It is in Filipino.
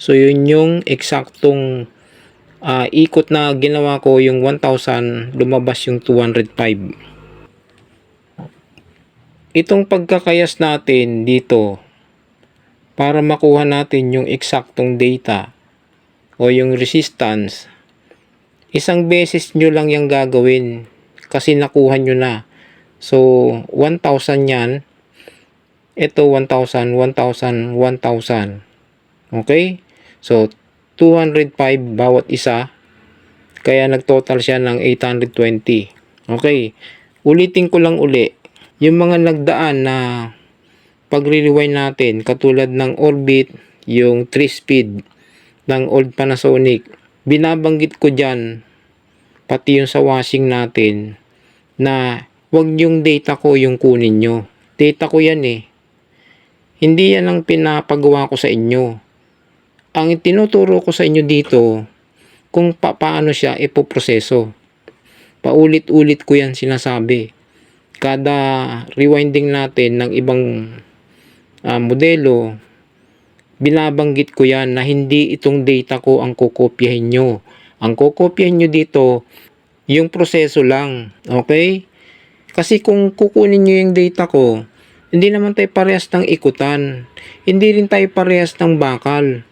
So yun yung eksaktong ikot na ginawa ko, yung 1,000, lumabas yung 205. Itong pagkakayas natin dito para makuha natin yung eksaktong data o yung resistance, isang beses nyo lang yung gagawin kasi nakuha nyo na. So 1,000 yan, ito 1,000, 1,000, 1,000. Okay? So 205 bawat isa, kaya nagtotal siya ng 820. Okay, ulitin ko lang uli. Yung mga nagdaan na pagre-rewind natin, katulad ng Orbit, yung 3-speed ng old Panasonic, binabanggit ko dyan, pati yung sa washing natin, na wag yung data ko yung kunin nyo. Data ko yan eh. Hindi yan ang pinapagawa ko sa inyo. Ang tinuturo ko sa inyo dito, kung paano siya ipoproseso. Paulit-ulit ko yan sinasabi. Kada rewinding natin ng ibang modelo, binabanggit ko yan na hindi itong data ko ang kukopyahin nyo. Ang kukopyahin nyo dito, yung proseso lang. Okay? Kasi kung kukunin nyo yung data ko, hindi naman tayo parehas ng ikutan. Hindi rin tayo parehas ng bakal.